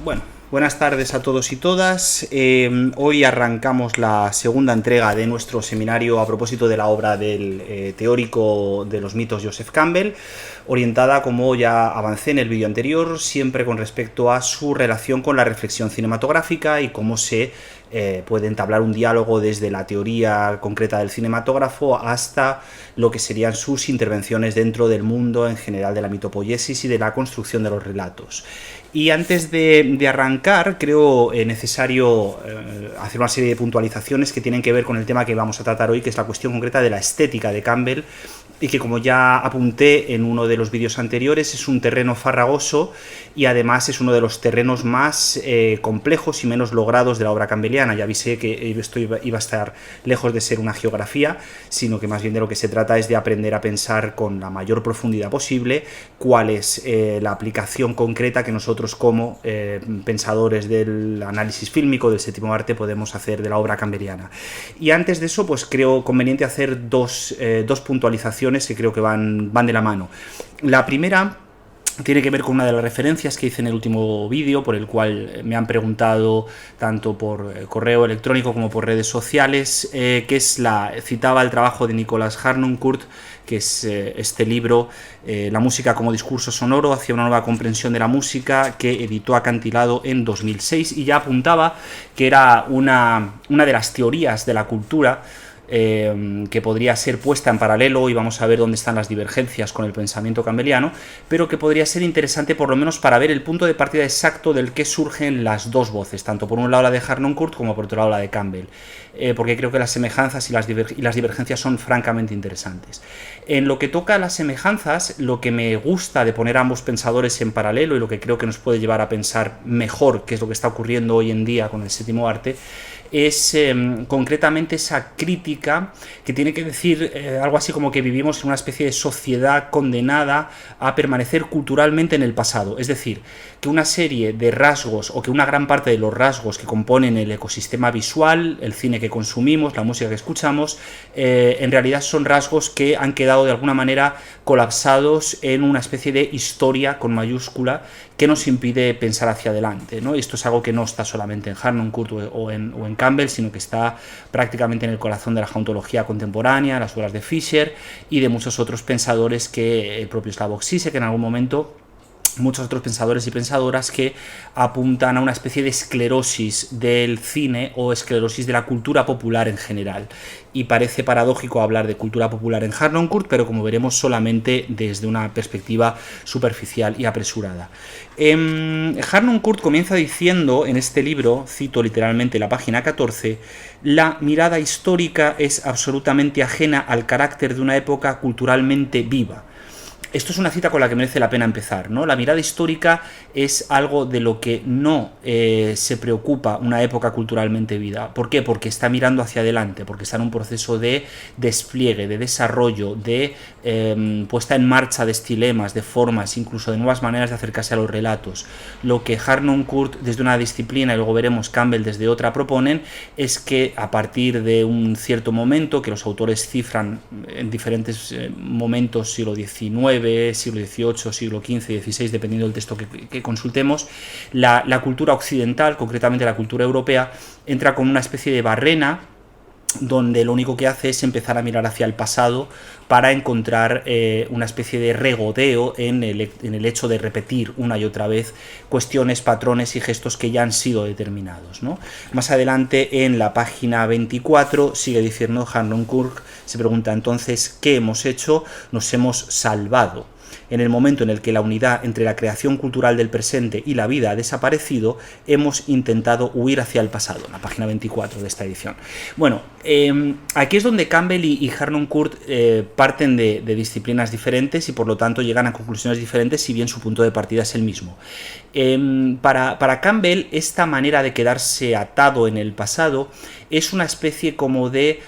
Bueno, buenas tardes a todos y todas. Hoy arrancamos la segunda entrega de nuestro seminario a propósito de la obra del teórico de los mitos Joseph Campbell, orientada, como ya avancé en el vídeo anterior, siempre con respecto a su relación con la reflexión cinematográfica y cómo se puede entablar un diálogo desde la teoría concreta del cinematógrafo hasta lo que serían sus intervenciones dentro del mundo en general de la mitopoiesis y de la construcción de los relatos. Y antes de arrancar, creo necesario hacer una serie de puntualizaciones que tienen que ver con el tema que vamos a tratar hoy, que es la cuestión concreta de la estética de Campbell, y que, como ya apunté en uno de los vídeos anteriores, es un terreno farragoso y además es uno de los terrenos más complejos y menos logrados de la obra campbelliana. Ya avisé que esto iba a estar lejos de ser una geografía, sino que más bien de lo que se trata es de aprender a pensar con la mayor profundidad posible cuál es la aplicación concreta que nosotros como pensadores del análisis fílmico, del séptimo arte, podemos hacer de la obra campbelliana. Y antes de eso, pues creo conveniente hacer dos puntualizaciones que creo que van de la mano. La primera tiene que ver con una de las referencias que hice en el último vídeo, por el cual me han preguntado tanto por correo electrónico como por redes sociales, que citaba el trabajo de Nicholas Harnoncourt, que es este libro, La música como discurso sonoro, hacia una nueva comprensión de la música, que editó Acantilado en 2006, y ya apuntaba que era una de las teorías de la cultura que podría ser puesta en paralelo, y vamos a ver dónde están las divergencias con el pensamiento campbelliano, pero que podría ser interesante por lo menos para ver el punto de partida exacto del que surgen las dos voces, tanto por un lado la de Harnoncourt como por otro lado la de Campbell, porque creo que las semejanzas y las divergencias son francamente interesantes. En lo que toca a las semejanzas, lo que me gusta de poner a ambos pensadores en paralelo y lo que creo que nos puede llevar a pensar mejor qué es lo que está ocurriendo hoy en día con el séptimo arte es concretamente esa crítica que tiene que decir algo así como que vivimos en una especie de sociedad condenada a permanecer culturalmente en el pasado, es decir, que una serie de rasgos o que una gran parte de los rasgos que componen el ecosistema visual, el cine que consumimos, la música que escuchamos, en realidad son rasgos que han quedado de alguna manera colapsados en una especie de historia con mayúscula que nos impide pensar hacia adelante, ¿no? Y esto es algo que no está solamente en Harnoncourt o en Campbell, sino que está prácticamente en el corazón de la geontología contemporánea, las obras de Fischer y de muchos otros pensadores, que el propio Slavoj Žižek en algún momento, muchos otros pensadores y pensadoras que apuntan a una especie de esclerosis del cine o esclerosis de la cultura popular en general. Y parece paradójico hablar de cultura popular en Harnoncourt, pero como veremos solamente desde una perspectiva superficial y apresurada. Harnoncourt comienza diciendo en este libro, cito literalmente la página 14, la mirada histórica es absolutamente ajena al carácter de una época culturalmente viva. Esto es una cita con la que merece la pena empezar, ¿no? La mirada histórica es algo de lo que no se preocupa una época culturalmente viva. ¿Por qué? Porque está mirando hacia adelante, porque está en un proceso de despliegue, de desarrollo, de puesta en marcha de estilemas, de formas, incluso de nuevas maneras de acercarse a los relatos. Lo que Harnoncourt desde una disciplina, y luego veremos Campbell desde otra, proponen es que a partir de un cierto momento, que los autores cifran en diferentes momentos, siglo XIX, siglo XVIII, siglo XV, XVI, dependiendo del texto que consultemos, la cultura occidental, concretamente la cultura europea, entra con una especie de barrena donde lo único que hace es empezar a mirar hacia el pasado para encontrar una especie de regodeo en el hecho de repetir una y otra vez cuestiones, patrones y gestos que ya han sido determinados, ¿no? Más adelante, en la página 24, sigue diciendo Harnoncourt, se pregunta entonces, ¿qué hemos hecho? Nos hemos salvado. En el momento en el que la unidad entre la creación cultural del presente y la vida ha desaparecido, hemos intentado huir hacia el pasado, en la página 24 de esta edición. Bueno, aquí es donde Campbell y Harnoncourt parten de disciplinas diferentes y por lo tanto llegan a conclusiones diferentes, si bien su punto de partida es el mismo. Para Campbell, esta manera de quedarse atado en el pasado es una especie como de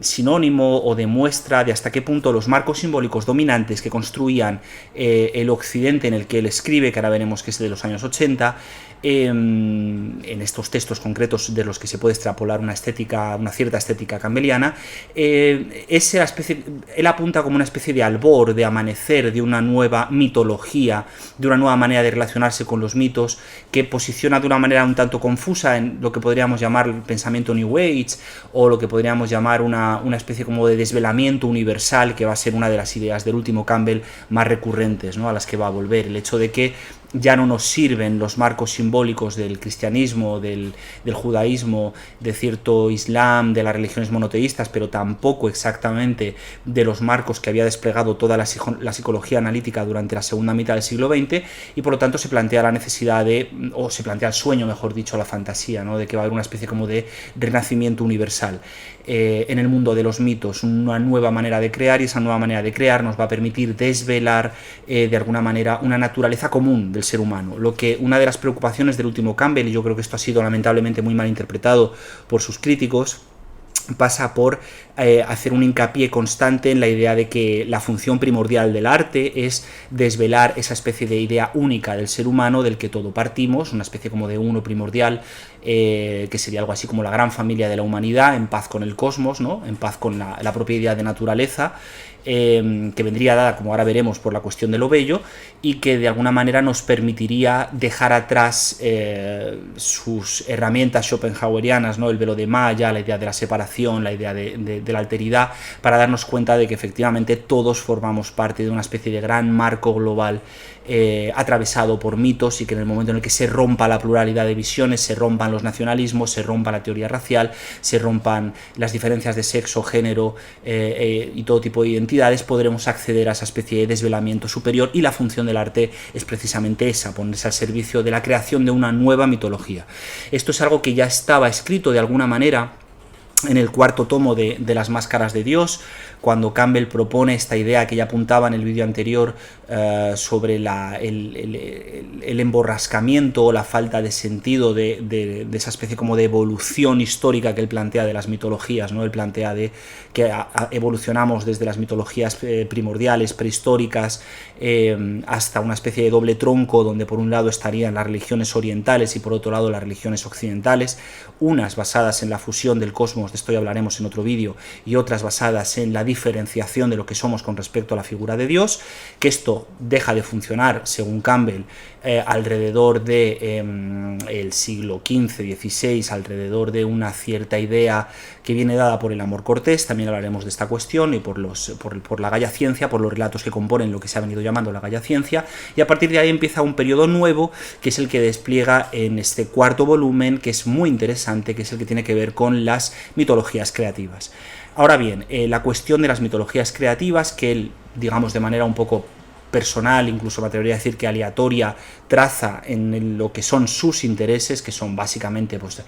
sinónimo o demuestra de hasta qué punto los marcos simbólicos dominantes que construían el occidente en el que él escribe, que ahora veremos que es de los años 80, en estos textos concretos de los que se puede extrapolar una cierta estética campbelliana, él apunta como una especie de albor, de amanecer, de una nueva mitología, de una nueva manera de relacionarse con los mitos, que posiciona de una manera un tanto confusa en lo que podríamos llamar el pensamiento New Age, o lo que podríamos llamar una especie como de desvelamiento universal, que va a ser una de las ideas del último Campbell más recurrentes, ¿no?, a las que va a volver. El hecho de que ya no nos sirven los marcos simbólicos del cristianismo, del judaísmo, de cierto islam, de las religiones monoteístas, pero tampoco exactamente de los marcos que había desplegado toda la psicología analítica durante la segunda mitad del siglo XX, y por lo tanto se plantea la necesidad o se plantea el sueño, mejor dicho, la fantasía, ¿no?, de que va a haber una especie como de renacimiento universal en el mundo de los mitos, una nueva manera de crear, y esa nueva manera de crear nos va a permitir desvelar de alguna manera una naturaleza común del ser humano. Lo que una de las preocupaciones del último Campbell, y yo creo que esto ha sido lamentablemente muy mal interpretado por sus críticos, pasa por hacer un hincapié constante en la idea de que la función primordial del arte es desvelar esa especie de idea única del ser humano del que todo partimos, una especie como de uno primordial, que sería algo así como la gran familia de la humanidad, en paz con el cosmos, ¿no?, en paz con la propia idea de naturaleza, que vendría dada, como ahora veremos, por la cuestión de lo bello, y que de alguna manera nos permitiría dejar atrás sus herramientas schopenhauerianas, ¿no?, el velo de Maya, la idea de la separación, la idea de la alteridad, para darnos cuenta de que efectivamente todos formamos parte de una especie de gran marco global atravesado por mitos, y que en el momento en el que se rompa la pluralidad de visiones, se rompan los nacionalismos, se rompa la teoría racial, se rompan las diferencias de sexo, género y todo tipo de identidades, podremos acceder a esa especie de desvelamiento superior, y la función del arte es precisamente esa, ponerse al servicio de la creación de una nueva mitología. Esto es algo que ya estaba escrito de alguna manera en el cuarto tomo de Las Máscaras de Dios, cuando Campbell propone esta idea que ya apuntaba en el vídeo anterior sobre el emborrascamiento o la falta de sentido de esa especie como de evolución histórica que él plantea de las mitologías, ¿no? Él plantea de que evolucionamos desde las mitologías primordiales, prehistóricas, hasta una especie de doble tronco, donde por un lado estarían las religiones orientales y por otro lado las religiones occidentales, unas basadas en la fusión del cosmos, de esto ya hablaremos en otro vídeo, y otras basadas en la diferenciación de lo que somos con respecto a la figura de Dios, que esto deja de funcionar, según Campbell, alrededor del siglo XV, XVI, alrededor de una cierta idea que viene dada por el amor cortés. También hablaremos de esta cuestión, y por la Gaia Ciencia, por los relatos que componen lo que se ha venido llamando la Gaia Ciencia, y a partir de ahí empieza un periodo nuevo, que es el que despliega en este cuarto volumen, que es muy interesante, que es el que tiene que ver con las mitologías creativas. Ahora bien, la cuestión de las mitologías creativas, que él, digamos, de manera un poco personal, incluso me atrevería a decir que aleatoria, traza en lo que son sus intereses, que son básicamente pues,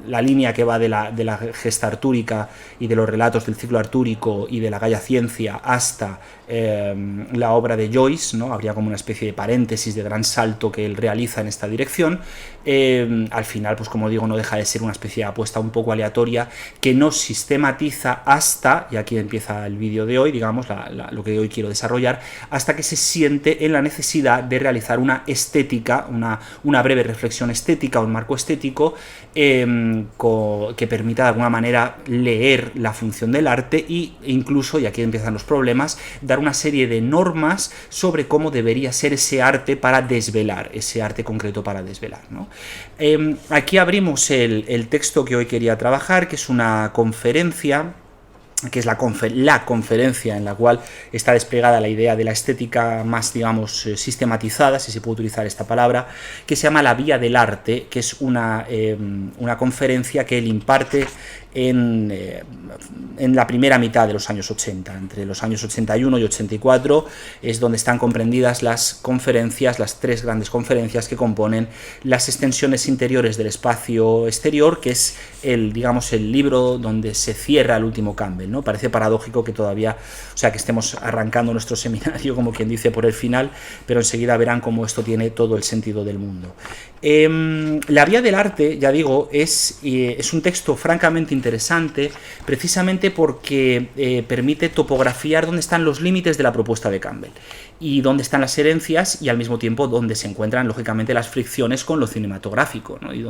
la línea que va de la gesta artúrica y de los relatos del ciclo artúrico y de la Gaia Ciencia hasta la obra de Joyce, ¿no? Habría como una especie de paréntesis, de gran salto que él realiza en esta dirección. Al final, pues como digo, no deja de ser una especie de apuesta un poco aleatoria que no sistematiza hasta, y aquí empieza el vídeo de hoy, digamos, lo que hoy quiero desarrollar, hasta que se siente en la necesidad de realizar una estética, una breve reflexión estética, un marco estético que permita de alguna manera leer la función del arte e incluso, y aquí empiezan los problemas, dar una serie de normas sobre cómo debería ser ese arte para desvelar, ese arte concreto para desvelar, ¿no? Aquí abrimos el texto que hoy quería trabajar, que es una conferencia, que es la conferencia en la cual está desplegada la idea de la estética más, digamos, sistematizada, si se puede utilizar esta palabra, que se llama La Vía del Arte, que es una conferencia que él imparte en la primera mitad de los años 80, entre los años 81 y 84, es donde están comprendidas las conferencias, las tres grandes conferencias que componen las extensiones interiores del espacio exterior, que es el libro donde se cierra el último Campbell, ¿no? Parece paradójico que todavía, o sea, que estemos arrancando nuestro seminario, como quien dice, por el final, pero enseguida verán cómo esto tiene todo el sentido del mundo. La Vía del Arte, ya digo, es un texto francamente interesante, precisamente porque permite topografiar dónde están los límites de la propuesta de Campbell y dónde están las herencias y al mismo tiempo dónde se encuentran lógicamente las fricciones con lo cinematográfico, ¿no? y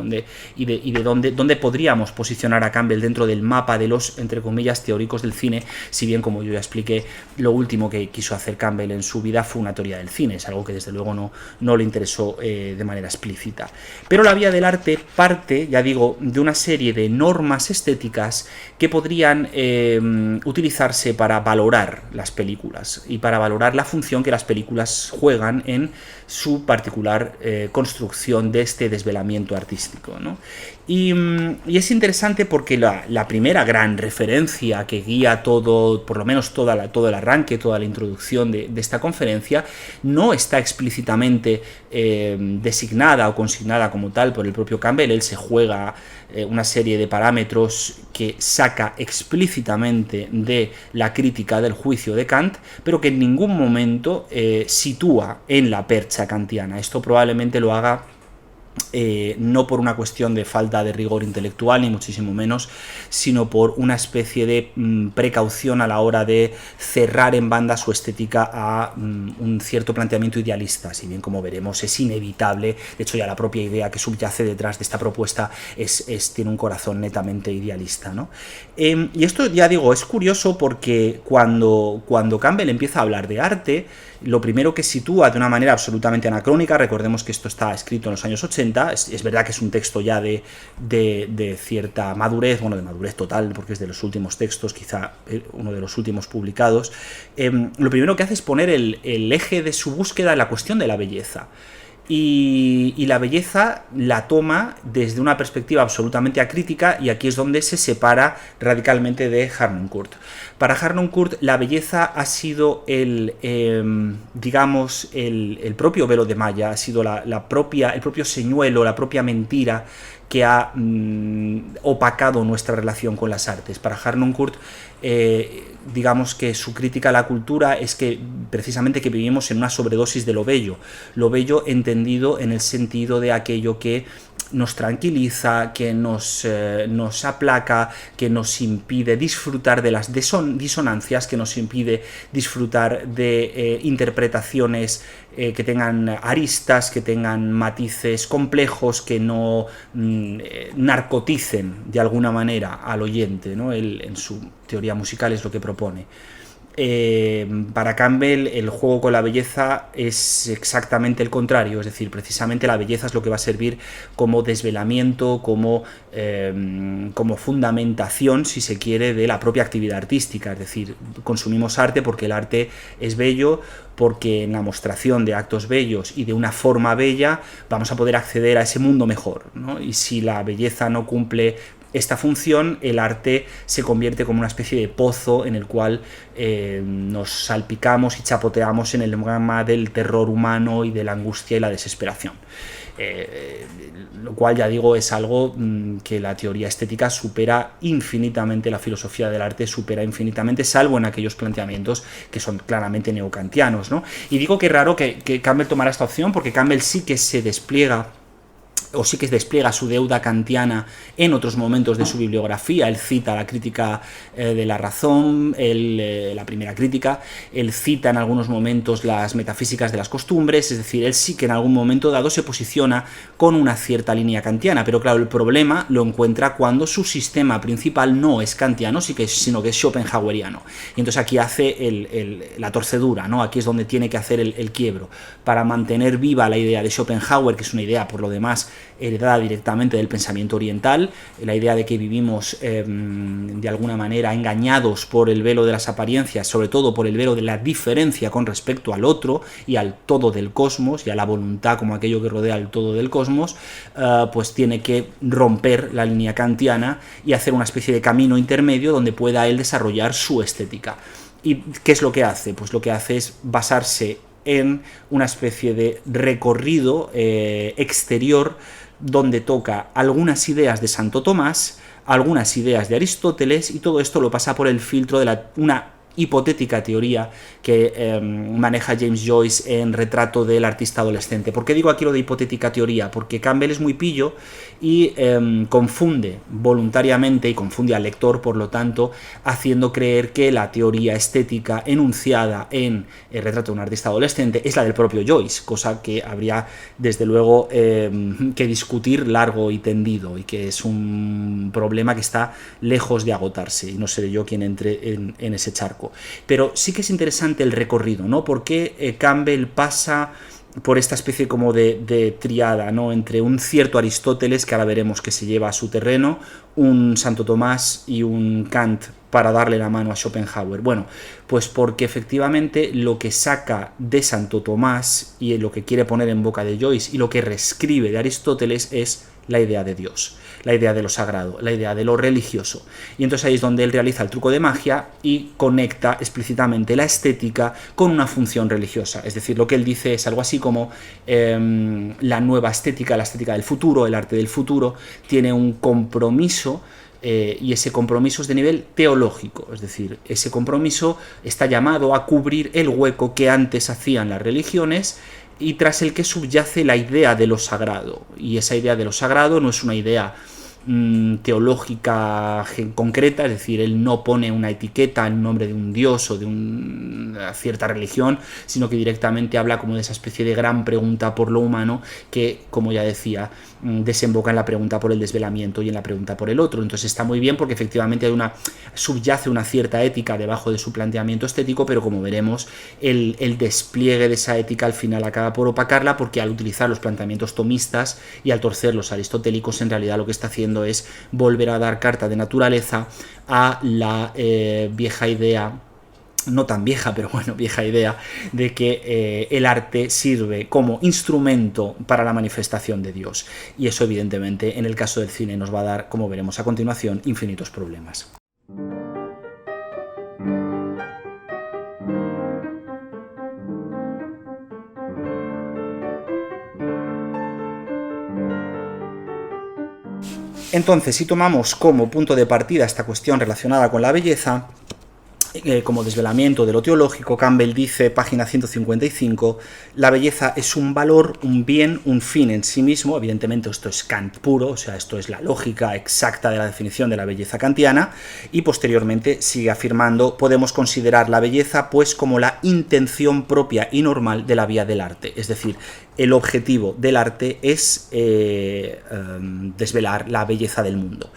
de dónde podríamos posicionar a Campbell dentro del mapa de los, entre comillas, teóricos del cine, si bien, como yo ya expliqué, lo último que quiso hacer Campbell en su vida fue una teoría del cine, es algo que desde luego no le interesó de manera explícita. Pero la vía del arte parte, ya digo, de una serie de normas estéticas que podrían utilizarse para valorar las películas y para valorar la función que las películas juegan en su particular construcción de este desvelamiento artístico, ¿no? Y es interesante porque la primera gran referencia que guía todo, por lo menos todo el arranque, toda la introducción de esta conferencia, no está explícitamente designada o consignada como tal por el propio Campbell. Él se juega una serie de parámetros que saca explícitamente de la crítica del juicio de Kant, pero que en ningún momento sitúa en la percha kantiana. Esto probablemente lo haga no por una cuestión de falta de rigor intelectual, ni muchísimo menos, sino por una especie de precaución a la hora de cerrar en banda su estética a un cierto planteamiento idealista, si bien, como veremos, es inevitable. De hecho, ya la propia idea que subyace detrás de esta propuesta tiene un corazón netamente idealista, ¿no? Y esto, ya digo, es curioso porque cuando Campbell empieza a hablar de arte, lo primero que sitúa de una manera absolutamente anacrónica, recordemos que esto está escrito en los años 80, es verdad que es un texto ya de cierta madurez, bueno, de madurez total, porque es de los últimos textos, quizá uno de los últimos publicados. Lo primero que hace es poner el eje de su búsqueda en la cuestión de la belleza. Y la belleza la toma desde una perspectiva absolutamente acrítica, y aquí es donde se separa radicalmente de Harnoncourt. Para Harnoncourt la belleza ha sido el propio velo de malla, ha sido el propio señuelo, la propia mentira que ha opacado nuestra relación con las artes. Para Harnoncourt, digamos que su crítica a la cultura es que precisamente que vivimos en una sobredosis de lo bello entendido en el sentido de aquello que nos tranquiliza, que nos aplaca, que nos impide disfrutar de las disonancias, que nos impide disfrutar de interpretaciones que tengan aristas, que tengan matices complejos, que no narcoticen de alguna manera al oyente, ¿no? Él, en su teoría musical, es lo que propone. Para Campbell el juego con la belleza es exactamente el contrario, es decir, precisamente la belleza es lo que va a servir como desvelamiento, como fundamentación, si se quiere, de la propia actividad artística. Es decir, consumimos arte porque el arte es bello, porque en la mostración de actos bellos y de una forma bella vamos a poder acceder a ese mundo mejor, ¿no? Y si la belleza no cumple esta función, el arte se convierte como una especie de pozo en el cual nos salpicamos y chapoteamos en el magma del terror humano y de la angustia y la desesperación. Lo cual, ya digo, es algo que la teoría estética supera infinitamente, la filosofía del arte supera infinitamente, salvo en aquellos planteamientos que son claramente neocantianos, ¿no? Y digo que es raro que Campbell tomara esta opción, porque Campbell sí que se despliega su deuda kantiana en otros momentos de su bibliografía. Él cita la crítica de la razón, la primera crítica, él cita en algunos momentos las metafísicas de las costumbres, es decir, él sí que en algún momento dado se posiciona con una cierta línea kantiana, pero claro, el problema lo encuentra cuando su sistema principal no es kantiano, sino que es schopenhaueriano. Y entonces aquí hace la torcedura, ¿no? Aquí es donde tiene que hacer el quiebro, para mantener viva la idea de Schopenhauer, que es una idea, por lo demás, heredada directamente del pensamiento oriental, la idea de que vivimos de alguna manera engañados por el velo de las apariencias, sobre todo por el velo de la diferencia con respecto al otro y al todo del cosmos, y a la voluntad como aquello que rodea al todo del cosmos, pues tiene que romper la línea kantiana y hacer una especie de camino intermedio donde pueda él desarrollar su estética. ¿Y qué es lo que hace? Pues lo que hace es basarse en una especie de recorrido exterior donde toca algunas ideas de Santo Tomás, algunas ideas de Aristóteles, y todo esto lo pasa por el filtro de una hipotética teoría que maneja James Joyce en Retrato del artista adolescente. ¿Por qué digo aquí lo de hipotética teoría? Porque Campbell es muy pillo y confunde voluntariamente y confunde al lector, por lo tanto, haciendo creer que la teoría estética enunciada en el Retrato de un artista adolescente es la del propio Joyce, cosa que habría desde luego que discutir largo y tendido, y que es un problema que está lejos de agotarse, y no seré yo quien entre en ese charco. Pero sí que es interesante el recorrido, ¿no? Porque Campbell pasa por esta especie como de triada, ¿no? Entre un cierto Aristóteles, que ahora veremos que se lleva a su terreno, un Santo Tomás y un Kant para darle la mano a Schopenhauer. Bueno, pues porque efectivamente lo que saca de Santo Tomás y lo que quiere poner en boca de Joyce y lo que reescribe de Aristóteles es la idea de Dios, la idea de lo sagrado, la idea de lo religioso. Y entonces ahí es donde él realiza el truco de magia y conecta explícitamente la estética con una función religiosa. Es decir, lo que él dice es algo así como la nueva estética, la estética del futuro, el arte del futuro, tiene un compromiso y ese compromiso es de nivel teológico, es decir, ese compromiso está llamado a cubrir el hueco que antes hacían las religiones y tras el que subyace la idea de lo sagrado. Y esa idea de lo sagrado no es una idea teológica concreta, es decir, él no pone una etiqueta en nombre de un dios o de una cierta religión, sino que directamente habla como de esa especie de gran pregunta por lo humano que, como ya decía, desemboca en la pregunta por el desvelamiento y en la pregunta por el otro. Entonces está muy bien porque efectivamente subyace una cierta ética debajo de su planteamiento estético, pero como veremos, el despliegue de esa ética al final acaba por opacarla, porque al utilizar los planteamientos tomistas y al torcer los aristotélicos, en realidad lo que está haciendo es volver a dar carta de naturaleza a la vieja idea, no tan vieja, pero bueno, vieja idea de que el arte sirve como instrumento para la manifestación de Dios. Y eso evidentemente en el caso del cine nos va a dar, como veremos a continuación, infinitos problemas. Entonces, si tomamos como punto de partida esta cuestión relacionada con la belleza, como desvelamiento de lo teológico, Campbell dice, página 155, la belleza es un valor, un bien, un fin en sí mismo. Evidentemente esto es Kant puro, o sea, esto es la lógica exacta de la definición de la belleza kantiana, y posteriormente sigue afirmando, podemos considerar la belleza pues como la intención propia y normal de la vía del arte, es decir, el objetivo del arte es desvelar la belleza del mundo.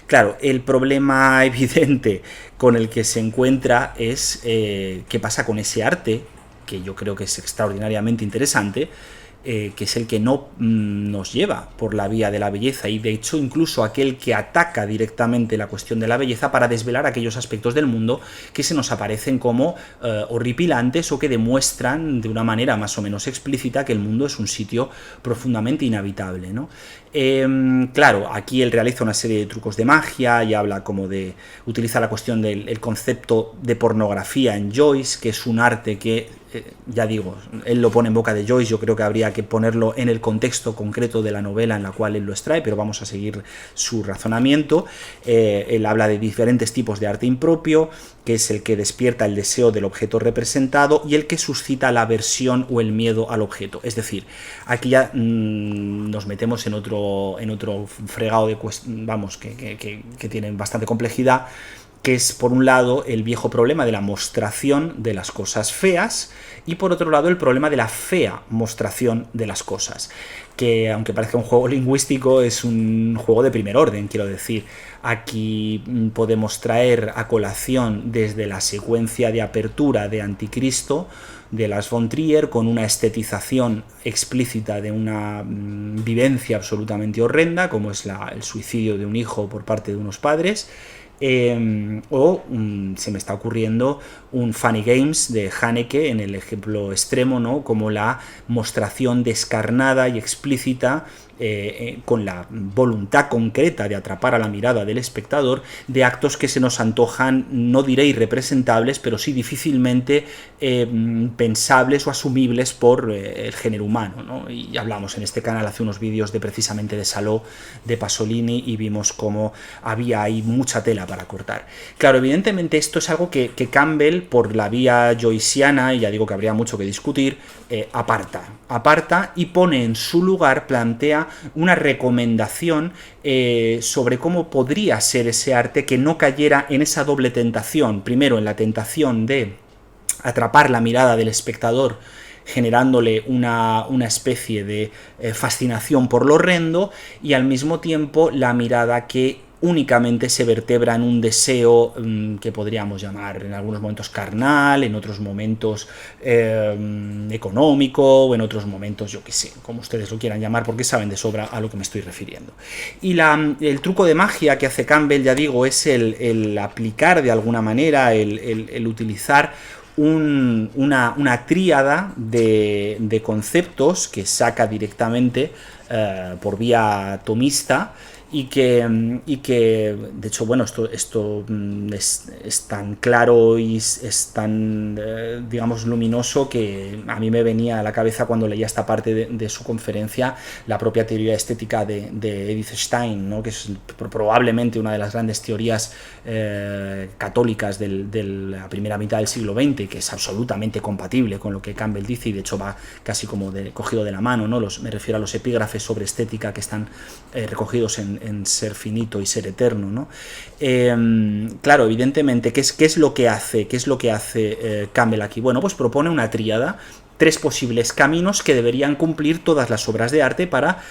Claro, el problema evidente con el que se encuentra es qué pasa con ese arte, que yo creo que es extraordinariamente interesante, que es el que no nos lleva por la vía de la belleza, y de hecho incluso aquel que ataca directamente la cuestión de la belleza para desvelar aquellos aspectos del mundo que se nos aparecen como horripilantes o que demuestran de una manera más o menos explícita que el mundo es un sitio profundamente inhabitable, ¿no? Claro, aquí él realiza una serie de trucos de magia y habla como de, utiliza la cuestión del concepto de pornografía en Joyce, que es un arte que, ya digo, él lo pone en boca de Joyce, yo creo que habría que ponerlo en el contexto concreto de la novela en la cual él lo extrae, pero vamos a seguir su razonamiento. Él habla de diferentes tipos de arte impropio, que es el que despierta el deseo del objeto representado y el que suscita la aversión o el miedo al objeto. Es decir, aquí ya nos metemos en otro fregado de vamos, que tienen bastante complejidad, que es por un lado el viejo problema de la mostración de las cosas feas y por otro lado el problema de la fea mostración de las cosas, que aunque parezca un juego lingüístico es un juego de primer orden, quiero decir. Aquí podemos traer a colación desde la secuencia de apertura de Anticristo de Lars von Trier, con una estetización explícita de una vivencia absolutamente horrenda, como es el suicidio de un hijo por parte de unos padres, se me está ocurriendo un Funny Games de Haneke en el ejemplo extremo, ¿no? Como la mostración descarnada y explícita con la voluntad concreta de atrapar a la mirada del espectador, de actos que se nos antojan, no diré irrepresentables, pero sí difícilmente pensables o asumibles por el género humano, ¿no? Y hablamos en este canal hace unos vídeos precisamente de Salò, de Pasolini, y vimos cómo había ahí mucha tela para cortar. Claro, evidentemente esto es algo que Campbell, por la vía joyciana, y ya digo que habría mucho que discutir, aparta y pone en su lugar, plantea una recomendación sobre cómo podría ser ese arte que no cayera en esa doble tentación. Primero, en la tentación de atrapar la mirada del espectador, generándole una especie de fascinación por lo horrendo, y al mismo tiempo la mirada que únicamente se vertebra en un deseo que podríamos llamar en algunos momentos carnal, en otros momentos económico, o en otros momentos, yo qué sé, como ustedes lo quieran llamar, porque saben de sobra a lo que me estoy refiriendo. Y el truco de magia que hace Campbell, ya digo, es el aplicar de alguna manera, el utilizar una tríada de conceptos que saca directamente por vía tomista, y que de hecho, bueno, esto es tan claro y es tan, digamos, luminoso, que a mí me venía a la cabeza cuando leía esta parte de su conferencia la propia teoría estética de Edith Stein, ¿no? Que es probablemente una de las grandes teorías católicas de la primera mitad del siglo XX, que es absolutamente compatible con lo que Campbell dice, y de hecho va casi como cogido de la mano, ¿no? Me refiero a los epígrafes sobre estética que están recogidos en Ser finito y ser eterno, ¿no? Claro, evidentemente, ¿qué es lo que hace Campbell aquí? Bueno, pues propone una tríada, 3 posibles caminos que deberían cumplir todas las obras de arte para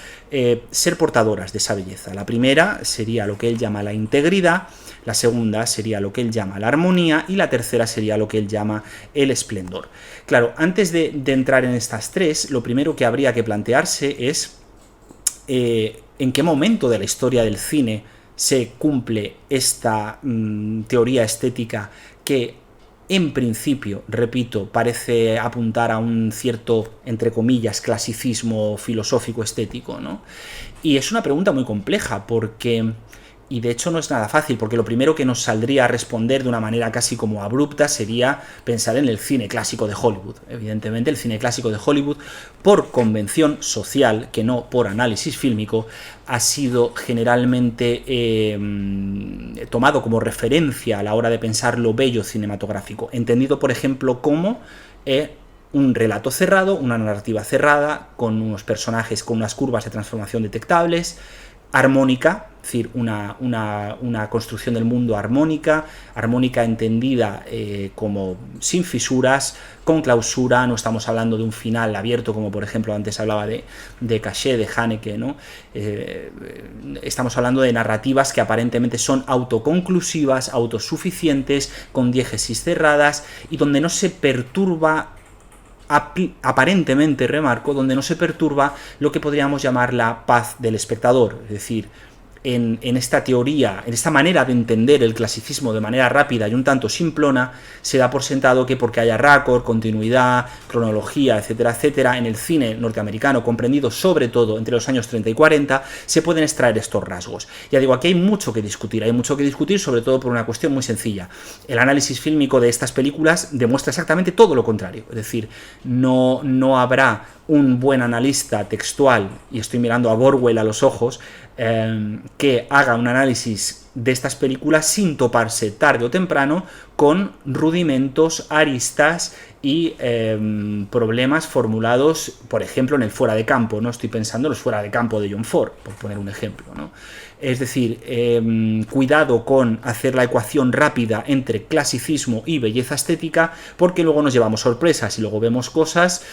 ser portadoras de esa belleza. La primera sería lo que él llama la integridad, la segunda sería lo que él llama la armonía, y la tercera sería lo que él llama el esplendor. Claro, antes de entrar en estas 3, lo primero que habría que plantearse es en qué momento de la historia del cine se cumple esta teoría estética que, en principio, repito, parece apuntar a un cierto, entre comillas, clasicismo filosófico estético, ¿no? Y es una pregunta muy compleja, porque... Y de hecho no es nada fácil, porque lo primero que nos saldría a responder de una manera casi como abrupta sería pensar en el cine clásico de Hollywood. Evidentemente el cine clásico de Hollywood, por convención social, que no por análisis fílmico, ha sido generalmente tomado como referencia a la hora de pensar lo bello cinematográfico, entendido, por ejemplo, como un relato cerrado, una narrativa cerrada, con unos personajes con unas curvas de transformación detectables, armónica, es decir, una construcción del mundo armónica entendida como sin fisuras, con clausura. No estamos hablando de un final abierto, como por ejemplo antes hablaba de Caché, de Haneke, ¿no? Estamos hablando de narrativas que aparentemente son autoconclusivas, autosuficientes, con diégesis cerradas, y donde no se perturba, aparentemente, remarco, donde no se perturba lo que podríamos llamar la paz del espectador. Es decir, en esta teoría, en esta manera de entender el clasicismo de manera rápida y un tanto simplona, se da por sentado que porque haya raccord, continuidad, cronología, etcétera, etcétera, en el cine norteamericano, comprendido sobre todo entre los años 30 y 40, se pueden extraer estos rasgos. Ya digo, aquí hay mucho que discutir sobre todo por una cuestión muy sencilla. El análisis fílmico de estas películas demuestra exactamente todo lo contrario. Es decir, no habrá un buen analista textual, y estoy mirando a Borwell a los ojos, que haga un análisis de estas películas sin toparse tarde o temprano con rudimentos, aristas y problemas formulados, por ejemplo, en el fuera de campo. No estoy pensando en los fuera de campo de John Ford, por poner un ejemplo, ¿no? Es decir, cuidado con hacer la ecuación rápida entre clasicismo y belleza estética, porque luego nos llevamos sorpresas y luego vemos cosas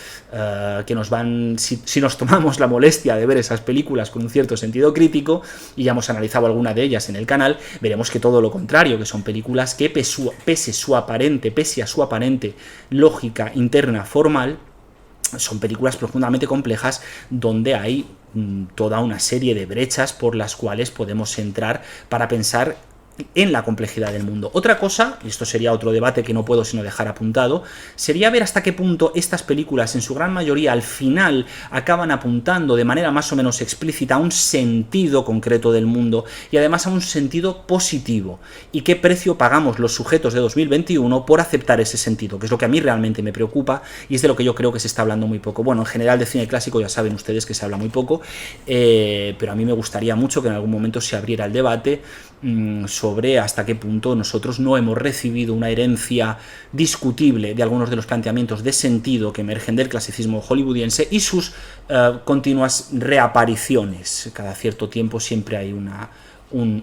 que nos van... Si nos tomamos la molestia de ver esas películas con un cierto sentido crítico, y ya hemos analizado alguna de ellas en el canal, veremos que todo lo contrario, que son películas que pese a su aparente lógica interna formal, son películas profundamente complejas, donde hay toda una serie de brechas por las cuales podemos entrar para pensar en la complejidad del mundo. Otra cosa, y esto sería otro debate que no puedo sino dejar apuntado, sería ver hasta qué punto estas películas, en su gran mayoría, al final acaban apuntando de manera más o menos explícita a un sentido concreto del mundo y además a un sentido positivo. Y qué precio pagamos los sujetos de 2021 por aceptar ese sentido, que es lo que a mí realmente me preocupa y es de lo que yo creo que se está hablando muy poco. Bueno, en general de cine clásico ya saben ustedes que se habla muy poco, pero a mí me gustaría mucho que en algún momento se abriera el debate sobre hasta qué punto nosotros no hemos recibido una herencia discutible de algunos de los planteamientos de sentido que emergen del clasicismo hollywoodiense y sus continuas reapariciones. Cada cierto tiempo siempre hay un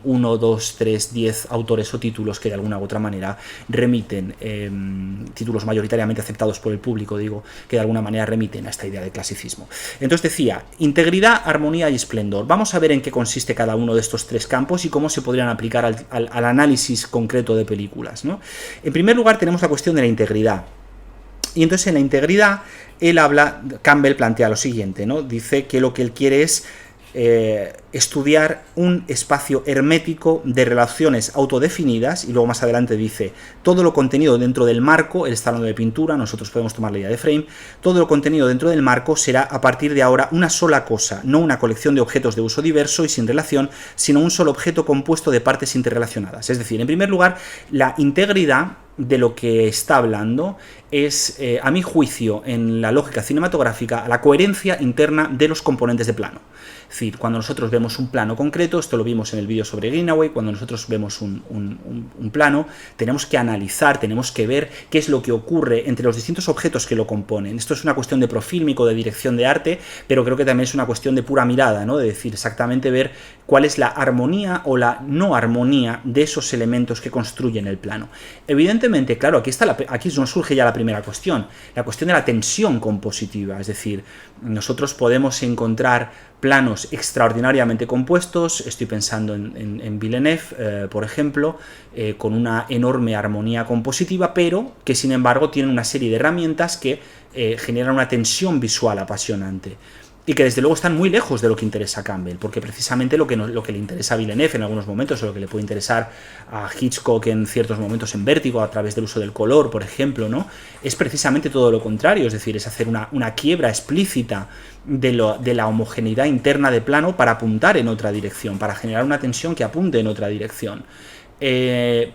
1, 2, 3, 10 autores o títulos que de alguna u otra manera remiten, títulos mayoritariamente aceptados por el público, digo, que de alguna manera remiten a esta idea de clasicismo. Entonces decía, integridad, armonía y esplendor. Vamos a ver en qué consiste cada uno de estos tres campos y cómo se podrían aplicar al análisis concreto de películas, ¿no? En primer lugar tenemos la cuestión de la integridad. Y entonces en la integridad, Campbell plantea lo siguiente, ¿no? Dice que lo que él quiere es estudiar un espacio hermético de relaciones autodefinidas y luego más adelante dice todo lo contenido dentro del marco, él está hablando de pintura, nosotros podemos tomar la idea de frame, todo lo contenido dentro del marco será a partir de ahora una sola cosa, no una colección de objetos de uso diverso y sin relación, sino un solo objeto compuesto de partes interrelacionadas. Es decir, en primer lugar, la integridad de lo que está hablando es, a mi juicio, en la lógica cinematográfica, la coherencia interna de los componentes de plano. Es decir, cuando nosotros vemos un plano concreto, esto lo vimos en el vídeo sobre Greenaway, cuando nosotros vemos un plano, tenemos que analizar, tenemos que ver qué es lo que ocurre entre los distintos objetos que lo componen. Esto es una cuestión de profílmico, de dirección de arte, pero creo que también es una cuestión de pura mirada, ¿no? De decir exactamente ver cuál es la armonía o la no armonía de esos elementos que construyen el plano. Evidentemente, claro, aquí nos surge ya la primera cuestión, la cuestión de la tensión compositiva, es decir, nosotros podemos encontrar planos extraordinariamente compuestos, estoy pensando en Villeneuve, por ejemplo, con una enorme armonía compositiva, pero que sin embargo tienen una serie de herramientas que generan una tensión visual apasionante. Y que desde luego están muy lejos de lo que interesa a Campbell, porque precisamente lo que le interesa a Villeneuve en algunos momentos, o lo que le puede interesar a Hitchcock en ciertos momentos en Vértigo, a través del uso del color, por ejemplo, ¿no? Es precisamente todo lo contrario, es decir, es hacer una quiebra explícita de la homogeneidad interna de plano para apuntar en otra dirección, para generar una tensión que apunte en otra dirección.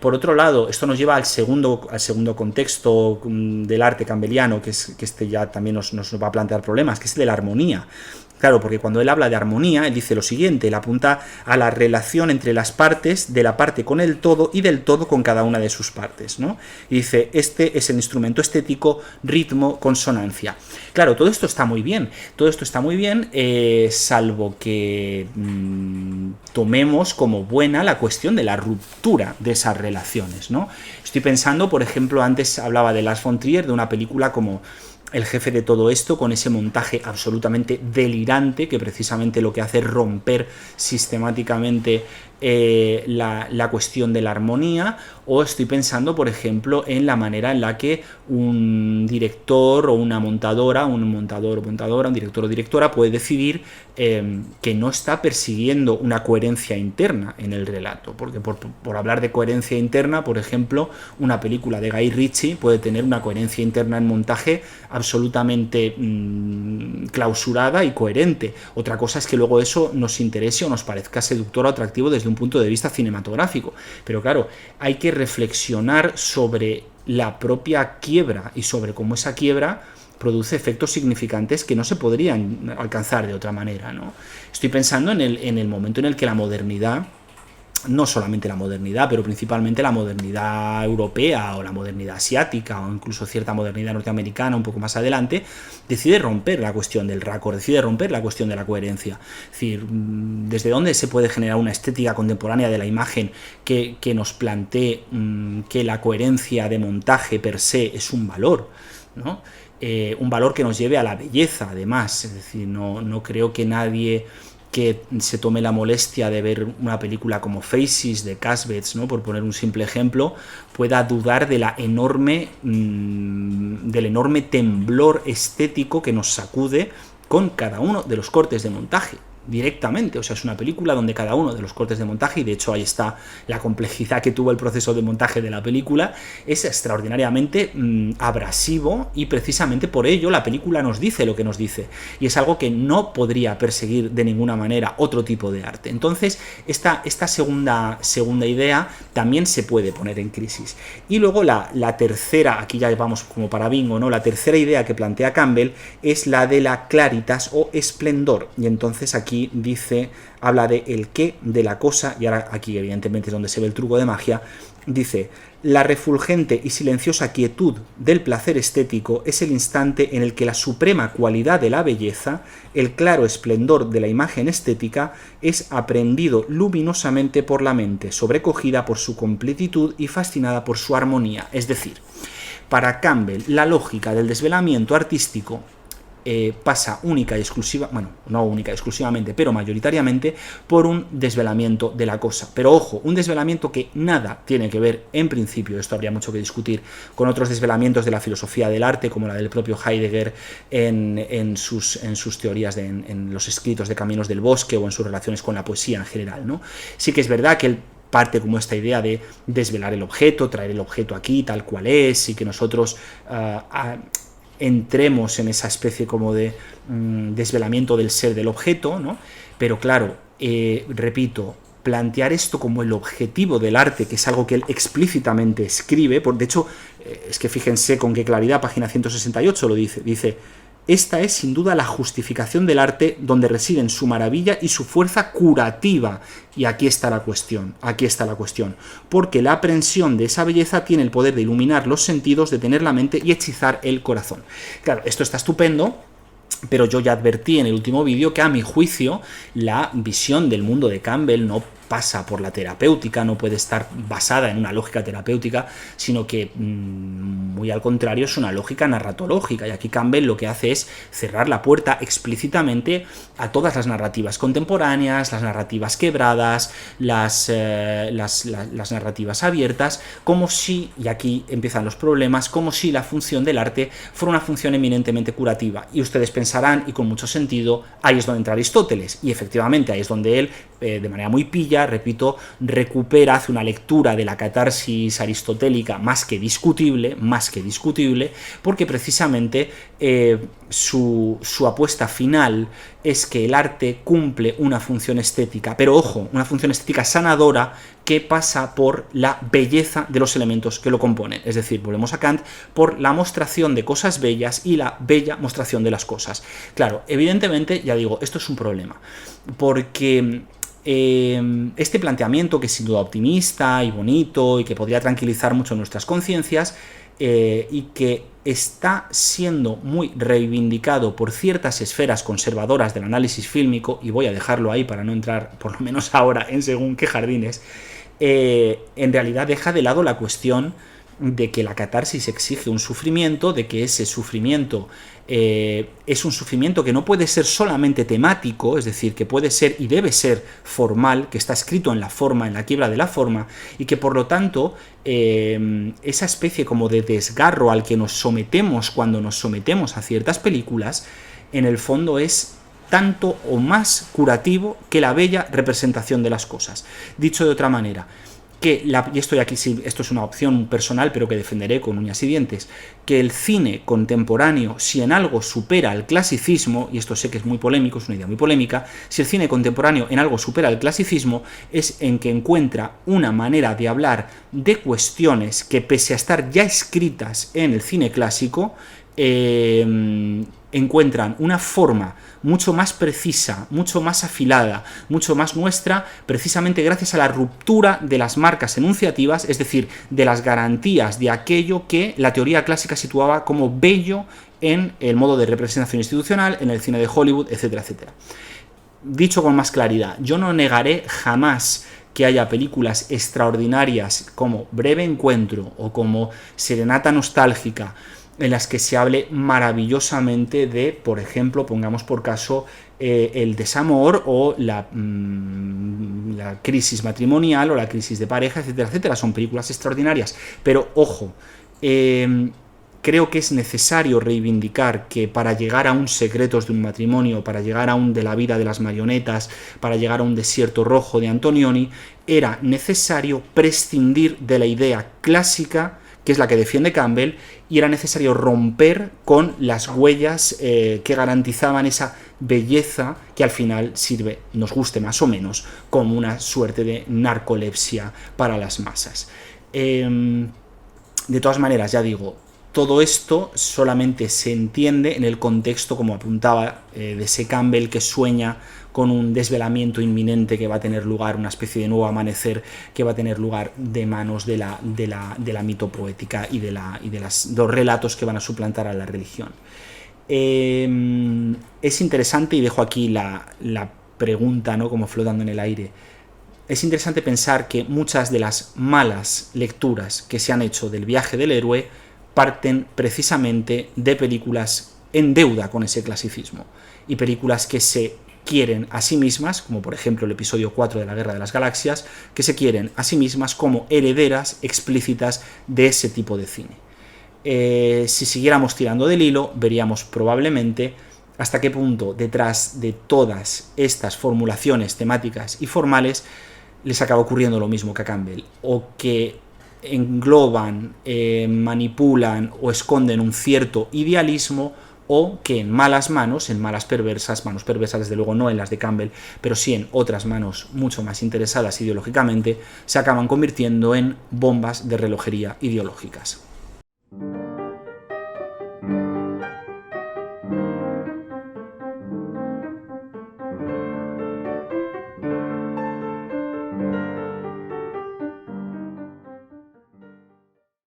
Por otro lado, esto nos lleva al segundo contexto del arte campbelliano, que este ya también nos va a plantear problemas, que es el de la armonía. Claro, porque cuando él habla de armonía, él dice lo siguiente, él apunta a la relación entre las partes, de la parte con el todo y del todo con cada una de sus partes, ¿no? Y dice, este es el instrumento estético, ritmo, consonancia. Claro, todo esto está muy bien, salvo que tomemos como buena la cuestión de la ruptura de esas relaciones, ¿no? Estoy pensando, por ejemplo, antes hablaba de Lars von Trier, de una película como el jefe de todo esto, con ese montaje absolutamente delirante que precisamente lo que hace es romper sistemáticamente la cuestión de la armonía. O estoy pensando, por ejemplo, en la manera en la que un director o una montadora, un director o directora puede decidir que no está persiguiendo una coherencia interna en el relato, porque por hablar de coherencia interna, por ejemplo, una película de Guy Ritchie puede tener una coherencia interna en montaje absolutamente clausurada y coherente. Otra cosa es que luego eso nos interese o nos parezca seductor o atractivo desde un punto de vista cinematográfico, pero claro, hay que reflexionar sobre la propia quiebra y sobre cómo esa quiebra produce efectos significantes que no se podrían alcanzar de otra manera, ¿no? Estoy pensando en el momento en el que la modernidad, no solamente la modernidad, pero principalmente la modernidad europea o la modernidad asiática o incluso cierta modernidad norteamericana un poco más adelante, decide romper la cuestión del raccord, decide romper la cuestión de la coherencia. Es decir, ¿desde dónde se puede generar una estética contemporánea de la imagen que nos plantee que la coherencia de montaje per se es un valor, ¿no? Un valor que nos lleve a la belleza, además. Es decir, no creo que nadie que se tome la molestia de ver una película como Faces de Cassavetes, ¿no?, por poner un simple ejemplo, pueda dudar de del enorme temblor estético que nos sacude con cada uno de los cortes de montaje. directamente. O sea, es una película donde cada uno de los cortes de montaje, y de hecho ahí está la complejidad que tuvo el proceso de montaje de la película, es extraordinariamente abrasivo, y precisamente por ello la película nos dice lo que nos dice, y es algo que no podría perseguir de ninguna manera otro tipo de arte. Entonces esta segunda idea también se puede poner en crisis. Y luego la tercera, aquí ya vamos como para bingo, ¿no? La tercera idea que plantea Campbell es la de la claritas o esplendor, y entonces aquí habla de el qué de la cosa, y ahora aquí evidentemente es donde se ve el truco de magia. Dice: la refulgente y silenciosa quietud del placer estético es el instante en el que la suprema cualidad de la belleza, el claro esplendor de la imagen estética, es aprendido luminosamente por la mente, sobrecogida por su completitud y fascinada por su armonía. Es decir, para Campbell, la lógica del desvelamiento artístico pasa única y exclusiva, bueno, no única y exclusivamente, pero mayoritariamente por un desvelamiento de la cosa. Pero ojo, un desvelamiento que nada tiene que ver, en principio, esto habría mucho que discutir, con otros desvelamientos de la filosofía del arte, como la del propio Heidegger en sus teorías, en los escritos de Caminos del Bosque, o en sus relaciones con la poesía en general, ¿no? Sí que es verdad que él parte como esta idea de desvelar el objeto, traer el objeto aquí tal cual es, y que nosotros entremos en esa especie como de desvelamiento del ser del objeto, ¿no? Pero claro, repito, plantear esto como el objetivo del arte, que es algo que él explícitamente escribe, de hecho, es que fíjense con qué claridad, página 168 lo dice: esta es sin duda la justificación del arte, donde residen su maravilla y su fuerza curativa. Y aquí está la cuestión, porque la aprensión de esa belleza tiene el poder de iluminar los sentidos, detener la mente y hechizar el corazón. Claro, esto está estupendo, pero yo ya advertí en el último vídeo que, a mi juicio, la visión del mundo de Campbell no pasa por la terapéutica, no puede estar basada en una lógica terapéutica, sino que muy al contrario, es una lógica narratológica, y aquí Campbell lo que hace es cerrar la puerta explícitamente a todas las narrativas contemporáneas, las narrativas quebradas, las narrativas abiertas, como si, y aquí empiezan los problemas, como si la función del arte fuera una función eminentemente curativa. Y ustedes pensarán, y con mucho sentido, ahí es donde entra Aristóteles, y efectivamente ahí es donde él, de manera muy pilla, repito, recupera, hace una lectura de la catarsis aristotélica más que discutible, porque precisamente su apuesta final es que el arte cumple una función estética, pero ojo, una función estética sanadora que pasa por la belleza de los elementos que lo componen. Es decir, volvemos a Kant, por la mostración de cosas bellas y la bella mostración de las cosas. Claro, evidentemente, ya digo, esto es un problema, porque este planteamiento, que es sin duda optimista y bonito y que podría tranquilizar mucho nuestras conciencias, y que está siendo muy reivindicado por ciertas esferas conservadoras del análisis fílmico, y voy a dejarlo ahí para no entrar, por lo menos ahora, en según qué jardines, en realidad deja de lado la cuestión de que la catarsis exige un sufrimiento, de que ese sufrimiento es un sufrimiento que no puede ser solamente temático, es decir, que puede ser y debe ser formal, que está escrito en la forma, en la quiebra de la forma, y que por lo tanto esa especie como de desgarro al que nos sometemos cuando nos sometemos a ciertas películas, en el fondo es tanto o más curativo que la bella representación de las cosas. Dicho de otra manera, y esto es una opción personal, pero que defenderé con uñas y dientes, que el cine contemporáneo, si en algo supera al clasicismo, y esto sé que es muy polémico, es una idea muy polémica, si el cine contemporáneo en algo supera al clasicismo, es en que encuentra una manera de hablar de cuestiones que, pese a estar ya escritas en el cine clásico, encuentran una forma mucho más precisa, mucho más afilada, mucho más nuestra, precisamente gracias a la ruptura de las marcas enunciativas, es decir, de las garantías de aquello que la teoría clásica situaba como bello en el modo de representación institucional, en el cine de Hollywood, etcétera, etcétera. Dicho con más claridad, yo no negaré jamás que haya películas extraordinarias como Breve Encuentro o como Serenata Nostálgica, en las que se hable maravillosamente de, por ejemplo, pongamos por caso, el desamor o la crisis matrimonial o la crisis de pareja, etcétera, etcétera. Son películas extraordinarias, pero ojo, creo que es necesario reivindicar que para llegar a un Secretos de un matrimonio, para llegar a un De la vida de las marionetas, para llegar a un Desierto rojo de Antonioni, era necesario prescindir de la idea clásica, que es la que defiende Campbell, y era necesario romper con las huellas que garantizaban esa belleza que al final sirve, nos guste más o menos, como una suerte de narcolepsia para las masas. De todas maneras, ya digo, todo esto solamente se entiende en el contexto, como apuntaba, de ese Campbell que sueña con un desvelamiento inminente que va a tener lugar, una especie de nuevo amanecer que va a tener lugar de manos de la mitopoética y de los relatos que van a suplantar a la religión. Es interesante, y dejo aquí la pregunta, ¿no?, como flotando en el aire. Es interesante pensar que muchas de las malas lecturas que se han hecho del viaje del héroe parten precisamente de películas en deuda con ese clasicismo, y películas que se quieren a sí mismas, como por ejemplo el episodio 4 de la Guerra de las Galaxias, que se quieren a sí mismas como herederas explícitas de ese tipo de cine. Si siguiéramos tirando del hilo, veríamos probablemente hasta qué punto detrás de todas estas formulaciones temáticas y formales les acaba ocurriendo lo mismo que a Campbell, o que engloban, manipulan o esconden un cierto idealismo, o que en malas manos perversas desde luego no en las de Campbell, pero sí en otras manos mucho más interesadas ideológicamente, se acaban convirtiendo en bombas de relojería ideológicas.